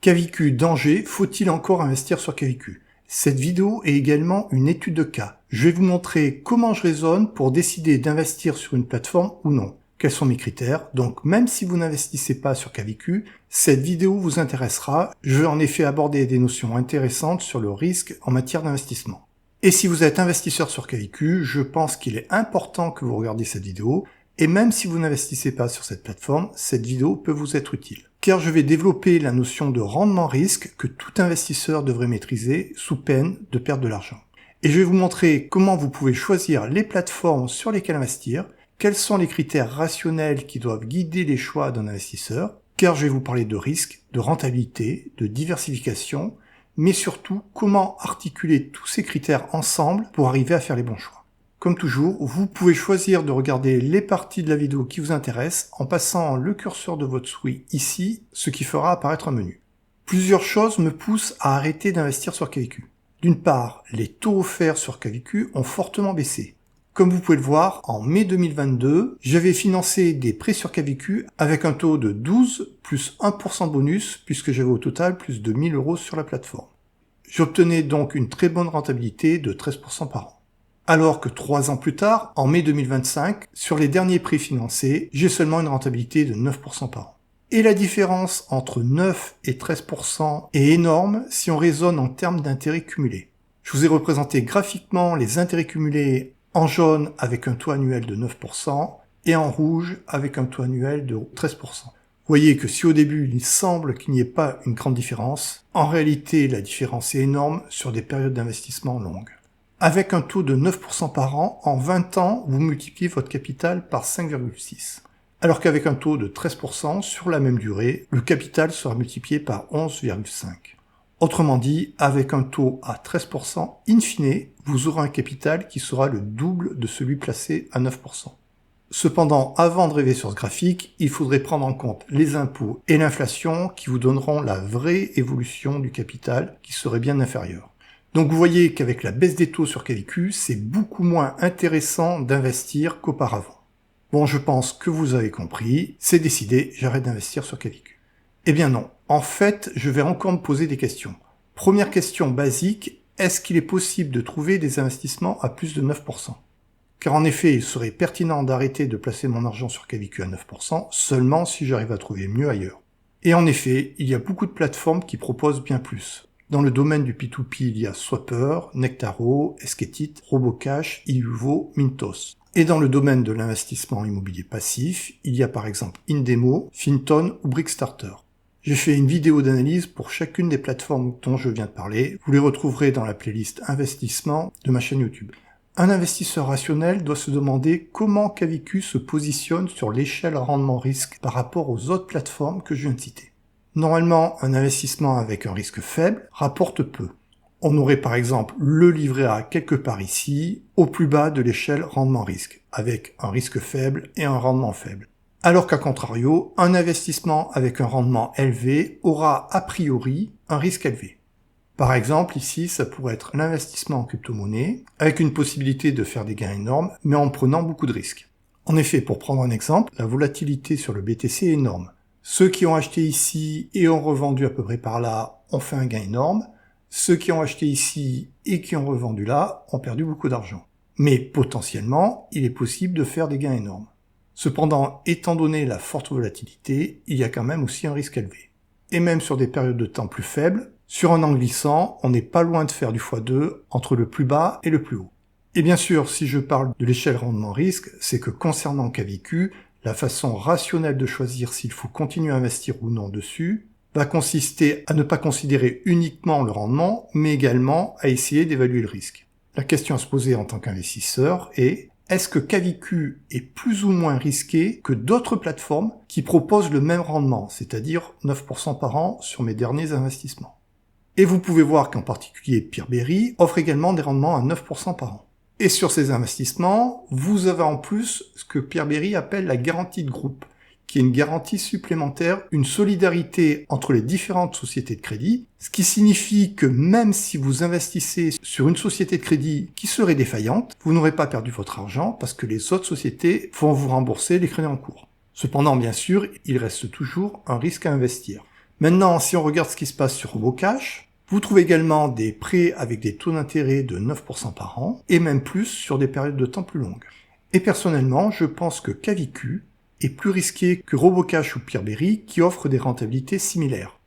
Kaviku danger, faut-il encore investir sur Kaviku? Cette vidéo est également une étude de cas. Je vais vous montrer comment je raisonne pour décider d'investir sur une plateforme ou non. Quels sont mes critères? Donc même si vous n'investissez pas sur Kaviku, cette vidéo vous intéressera. Je vais en effet aborder des notions intéressantes sur le risque en matière d'investissement. Et si vous êtes investisseur sur Kaviku, je pense qu'il est important que vous regardiez cette vidéo. Et même si vous n'investissez pas sur cette plateforme, cette vidéo peut vous être utile. Car je vais développer la notion de rendement-risque que tout investisseur devrait maîtriser sous peine de perdre de l'argent. Et je vais vous montrer comment vous pouvez choisir les plateformes sur lesquelles investir, quels sont les critères rationnels qui doivent guider les choix d'un investisseur, car je vais vous parler de risque, de rentabilité, de diversification, mais surtout comment articuler tous ces critères ensemble pour arriver à faire les bons choix. Comme toujours, vous pouvez choisir de regarder les parties de la vidéo qui vous intéressent en passant le curseur de votre souris ici, ce qui fera apparaître un menu. Plusieurs choses me poussent à arrêter d'investir sur Kaviku. D'une part, les taux offerts sur Kaviku ont fortement baissé. Comme vous pouvez le voir, en mai 2022, j'avais financé des prêts sur Kaviku avec un taux de 12 plus 1% de bonus puisque j'avais au total plus de 1000 € sur la plateforme. J'obtenais donc une très bonne rentabilité de 13% par an. Alors que 3 ans plus tard, en mai 2025, sur les derniers prêts financés, j'ai seulement une rentabilité de 9% par an. Et la différence entre 9 et 13% est énorme si on raisonne en termes d'intérêts cumulés. Je vous ai représenté graphiquement les intérêts cumulés en jaune avec un taux annuel de 9% et en rouge avec un taux annuel de 13%. Vous voyez que si au début il semble qu'il n'y ait pas une grande différence, en réalité la différence est énorme sur des périodes d'investissement longues. Avec un taux de 9% par an, en 20 ans, vous multipliez votre capital par 5,6. Alors qu'avec un taux de 13% sur la même durée, le capital sera multiplié par 11,5. Autrement dit, avec un taux à 13%, in fine, vous aurez un capital qui sera le double de celui placé à 9%. Cependant, avant de rêver sur ce graphique, il faudrait prendre en compte les impôts et l'inflation qui vous donneront la vraie évolution du capital qui serait bien inférieure. Donc vous voyez qu'avec la baisse des taux sur Kaviku, c'est beaucoup moins intéressant d'investir qu'auparavant. Bon, je pense que vous avez compris, c'est décidé, j'arrête d'investir sur Kaviku. Eh bien non, en fait, je vais encore me poser des questions. Première question basique, est-ce qu'il est possible de trouver des investissements à plus de 9%? Car en effet, il serait pertinent d'arrêter de placer mon argent sur Kaviku à 9% seulement si j'arrive à trouver mieux ailleurs. Et en effet, il y a beaucoup de plateformes qui proposent bien plus. Dans le domaine du P2P, il y a Swapper, Nectaro, Esketit, Robocash, Iuvo, Mintos. Et dans le domaine de l'investissement immobilier passif, il y a par exemple Indemo, Finton ou Brickstarter. J'ai fait une vidéo d'analyse pour chacune des plateformes dont je viens de parler. Vous les retrouverez dans la playlist investissement de ma chaîne YouTube. Un investisseur rationnel doit se demander comment Kaviku se positionne sur l'échelle rendement-risque par rapport aux autres plateformes que je viens de citer. Normalement, un investissement avec un risque faible rapporte peu. On aurait par exemple le livret A quelque part ici, au plus bas de l'échelle rendement-risque, avec un risque faible et un rendement faible. Alors qu'à contrario, un investissement avec un rendement élevé aura a priori un risque élevé. Par exemple, ici, ça pourrait être l'investissement en crypto-monnaie, avec une possibilité de faire des gains énormes, mais en prenant beaucoup de risques. En effet, pour prendre un exemple, la volatilité sur le BTC est énorme. Ceux qui ont acheté ici et ont revendu à peu près par là ont fait un gain énorme. Ceux qui ont acheté ici et qui ont revendu là ont perdu beaucoup d'argent. Mais potentiellement, il est possible de faire des gains énormes. Cependant, étant donné la forte volatilité, il y a quand même aussi un risque élevé. Et même sur des périodes de temps plus faibles, sur un an glissant, on n'est pas loin de faire du x2 entre le plus bas et le plus haut. Et bien sûr, si je parle de l'échelle rendement-risque, c'est que concernant Kaviku, la façon rationnelle de choisir s'il faut continuer à investir ou non dessus va consister à ne pas considérer uniquement le rendement, mais également à essayer d'évaluer le risque. La question à se poser en tant qu'investisseur est: est-ce que Kaviku est plus ou moins risqué que d'autres plateformes qui proposent le même rendement, c'est-à-dire 9% par an sur mes derniers investissements? Et vous pouvez voir qu'en particulier Peerberry offre également des rendements à 9% par an. Et sur ces investissements, vous avez en plus ce que Peerberry appelle la garantie de groupe, qui est une garantie supplémentaire, une solidarité entre les différentes sociétés de crédit, ce qui signifie que même si vous investissez sur une société de crédit qui serait défaillante, vous n'aurez pas perdu votre argent parce que les autres sociétés vont vous rembourser les crédits en cours. Cependant, bien sûr, il reste toujours un risque à investir. Maintenant, si on regarde ce qui se passe sur Robocash, vous trouvez également des prêts avec des taux d'intérêt de 9% par an, et même plus sur des périodes de temps plus longues. Et personnellement, je pense que Kaviku est plus risqué que Robocash ou Peerberry qui offrent des rentabilités similaires.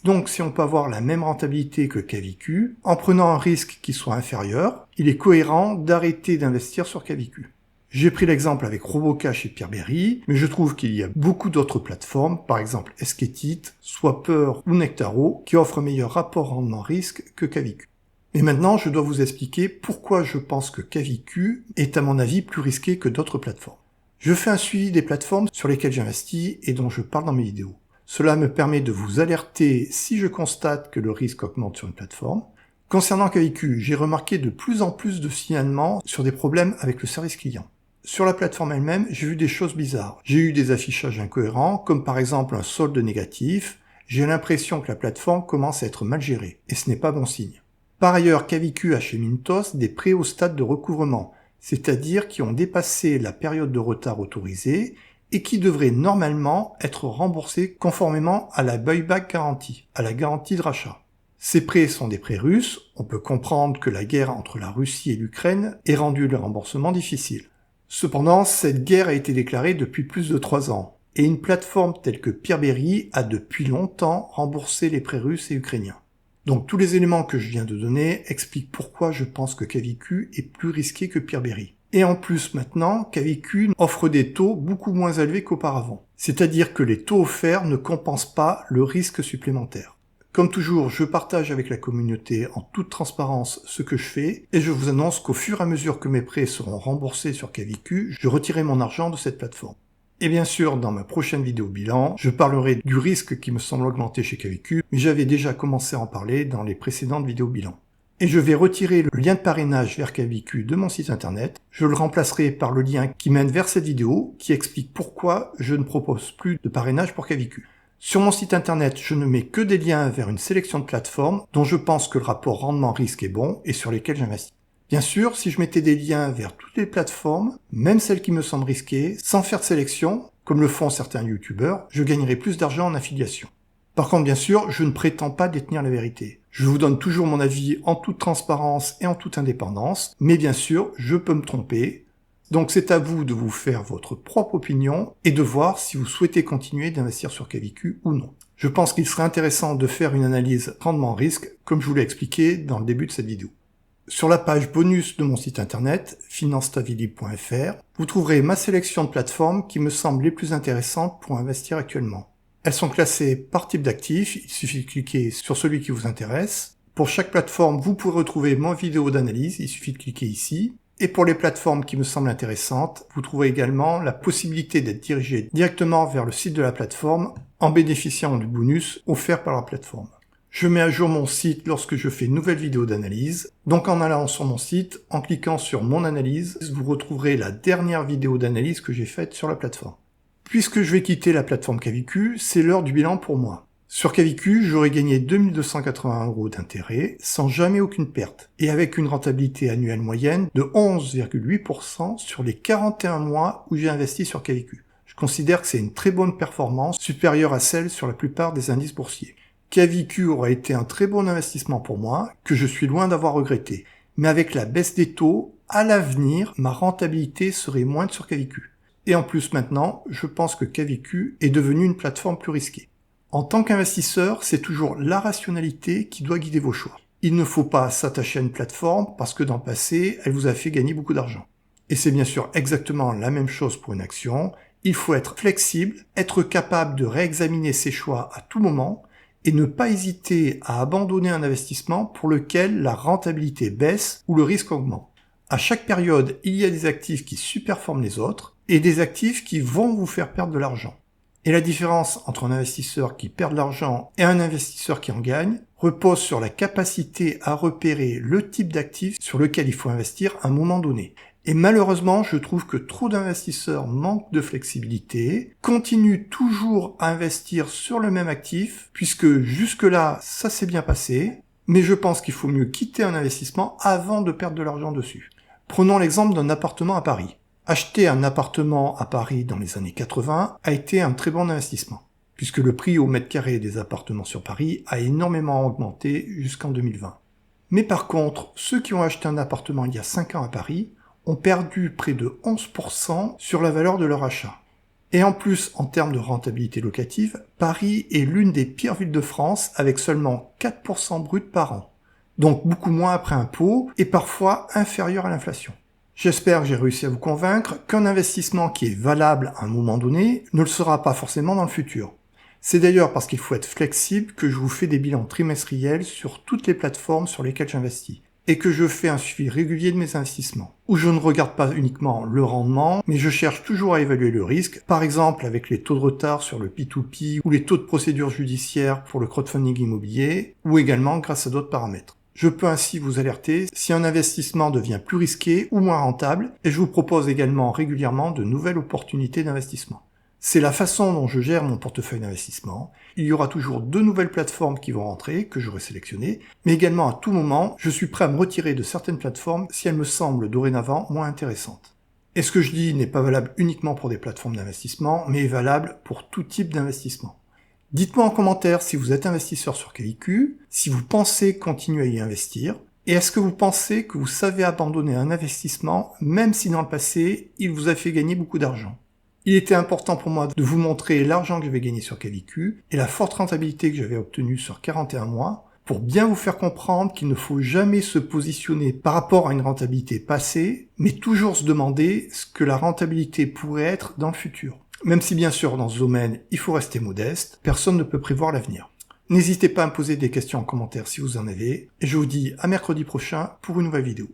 Donc si on peut avoir la même rentabilité que Kaviku, en prenant un risque qui soit inférieur, il est cohérent d'arrêter d'investir sur Kaviku. J'ai pris l'exemple avec Robocash et Peerberry, mais je trouve qu'il y a beaucoup d'autres plateformes, par exemple Esketit, Swapper ou Nectaro, qui offrent un meilleur rapport rendement-risque que Kaviku. Et maintenant, je dois vous expliquer pourquoi je pense que Kaviku est à mon avis plus risqué que d'autres plateformes. Je fais un suivi des plateformes sur lesquelles j'investis et dont je parle dans mes vidéos. Cela me permet de vous alerter si je constate que le risque augmente sur une plateforme. Concernant Kaviku, j'ai remarqué de plus en plus de signalements sur des problèmes avec le service client. Sur la plateforme elle-même, j'ai vu des choses bizarres. J'ai eu des affichages incohérents, comme par exemple un solde négatif. J'ai l'impression que la plateforme commence à être mal gérée, et ce n'est pas bon signe. Par ailleurs, Kaviku a chez Mintos des prêts au stade de recouvrement, c'est-à-dire qui ont dépassé la période de retard autorisée et qui devraient normalement être remboursés conformément à la buyback garantie, à la garantie de rachat. Ces prêts sont des prêts russes, on peut comprendre que la guerre entre la Russie et l'Ukraine ait rendu le remboursement difficile. Cependant, cette guerre a été déclarée depuis plus de 3 ans, et une plateforme telle que Peerberry a depuis longtemps remboursé les prêts russes et ukrainiens. Donc tous les éléments que je viens de donner expliquent pourquoi je pense que Kaviku est plus risqué que Peerberry. Et en plus maintenant, Kaviku offre des taux beaucoup moins élevés qu'auparavant. C'est-à-dire que les taux offerts ne compensent pas le risque supplémentaire. Comme toujours, je partage avec la communauté en toute transparence ce que je fais et je vous annonce qu'au fur et à mesure que mes prêts seront remboursés sur Kaviku, je retirerai mon argent de cette plateforme. Et bien sûr, dans ma prochaine vidéo bilan, je parlerai du risque qui me semble augmenter chez Kaviku, mais j'avais déjà commencé à en parler dans les précédentes vidéos bilan. Et je vais retirer le lien de parrainage vers Kaviku de mon site internet. Je le remplacerai par le lien qui mène vers cette vidéo, qui explique pourquoi je ne propose plus de parrainage pour Kaviku. Sur mon site internet, je ne mets que des liens vers une sélection de plateformes dont je pense que le rapport rendement-risque est bon et sur lesquelles j'investis. Bien sûr, si je mettais des liens vers toutes les plateformes, même celles qui me semblent risquées, sans faire de sélection, comme le font certains youtubeurs, je gagnerais plus d'argent en affiliation. Par contre, bien sûr, je ne prétends pas détenir la vérité. Je vous donne toujours mon avis en toute transparence et en toute indépendance, mais bien sûr, je peux me tromper. Donc c'est à vous de vous faire votre propre opinion et de voir si vous souhaitez continuer d'investir sur Kaviku ou non. Je pense qu'il serait intéressant de faire une analyse rendement-risque, comme je vous l'ai expliqué dans le début de cette vidéo. Sur la page bonus de mon site internet, financestavili.fr, vous trouverez ma sélection de plateformes qui me semblent les plus intéressantes pour investir actuellement. Elles sont classées par type d'actif, il suffit de cliquer sur celui qui vous intéresse. Pour chaque plateforme, vous pourrez retrouver mon vidéo d'analyse, il suffit de cliquer ici. Et pour les plateformes qui me semblent intéressantes, vous trouverez également la possibilité d'être dirigé directement vers le site de la plateforme en bénéficiant du bonus offert par la plateforme. Je mets à jour mon site lorsque je fais une nouvelle vidéo d'analyse. Donc en allant sur mon site, en cliquant sur mon analyse, vous retrouverez la dernière vidéo d'analyse que j'ai faite sur la plateforme. Puisque je vais quitter la plateforme Kaviku, c'est l'heure du bilan pour moi. Sur Kaviku, j'aurais gagné 2280 € d'intérêt sans jamais aucune perte et avec une rentabilité annuelle moyenne de 11,8% sur les 41 mois où j'ai investi sur Kaviku. Je considère que c'est une très bonne performance supérieure à celle sur la plupart des indices boursiers. Kaviku aura été un très bon investissement pour moi, que je suis loin d'avoir regretté. Mais avec la baisse des taux, à l'avenir, ma rentabilité serait moindre sur Kaviku. Et en plus maintenant, je pense que Kaviku est devenue une plateforme plus risquée. En tant qu'investisseur, c'est toujours la rationalité qui doit guider vos choix. Il ne faut pas s'attacher à une plateforme parce que dans le passé, elle vous a fait gagner beaucoup d'argent. Et c'est bien sûr exactement la même chose pour une action. Il faut être flexible, être capable de réexaminer ses choix à tout moment et ne pas hésiter à abandonner un investissement pour lequel la rentabilité baisse ou le risque augmente. À chaque période, il y a des actifs qui surperforment les autres et des actifs qui vont vous faire perdre de l'argent. Et la différence entre un investisseur qui perd de l'argent et un investisseur qui en gagne repose sur la capacité à repérer le type d'actif sur lequel il faut investir à un moment donné. Et malheureusement, je trouve que trop d'investisseurs manquent de flexibilité, continuent toujours à investir sur le même actif, puisque jusque-là, ça s'est bien passé, mais je pense qu'il faut mieux quitter un investissement avant de perdre de l'argent dessus. Prenons l'exemple d'un appartement à Paris. Acheter un appartement à Paris dans les années 80 a été un très bon investissement, puisque le prix au mètre carré des appartements sur Paris a énormément augmenté jusqu'en 2020. Mais par contre, ceux qui ont acheté un appartement il y a 5 ans à Paris ont perdu près de 11% sur la valeur de leur achat. Et en plus, en termes de rentabilité locative, Paris est l'une des pires villes de France avec seulement 4% brut par an. Donc beaucoup moins après impôt et parfois inférieur à l'inflation. J'espère que j'ai réussi à vous convaincre qu'un investissement qui est valable à un moment donné ne le sera pas forcément dans le futur. C'est d'ailleurs parce qu'il faut être flexible que je vous fais des bilans trimestriels sur toutes les plateformes sur lesquelles j'investis et que je fais un suivi régulier de mes investissements, où je ne regarde pas uniquement le rendement, mais je cherche toujours à évaluer le risque, par exemple avec les taux de retard sur le P2P ou les taux de procédure judiciaire pour le crowdfunding immobilier, ou également grâce à d'autres paramètres. Je peux ainsi vous alerter si un investissement devient plus risqué ou moins rentable, et je vous propose également régulièrement de nouvelles opportunités d'investissement. C'est la façon dont je gère mon portefeuille d'investissement. Il y aura toujours 2 nouvelles plateformes qui vont rentrer, que j'aurai sélectionnées, mais également à tout moment, je suis prêt à me retirer de certaines plateformes si elles me semblent dorénavant moins intéressantes. Et ce que je dis n'est pas valable uniquement pour des plateformes d'investissement, mais est valable pour tout type d'investissement. Dites-moi en commentaire si vous êtes investisseur sur Kalicue, si vous pensez continuer à y investir, et est-ce que vous pensez que vous savez abandonner un investissement même si dans le passé, il vous a fait gagner beaucoup d'argent. Il était important pour moi de vous montrer l'argent que j'avais gagné sur Kalicue et la forte rentabilité que j'avais obtenue sur 41 mois pour bien vous faire comprendre qu'il ne faut jamais se positionner par rapport à une rentabilité passée, mais toujours se demander ce que la rentabilité pourrait être dans le futur. Même si bien sûr dans ce domaine, il faut rester modeste, personne ne peut prévoir l'avenir. N'hésitez pas à me poser des questions en commentaire si vous en avez, et je vous dis à mercredi prochain pour une nouvelle vidéo.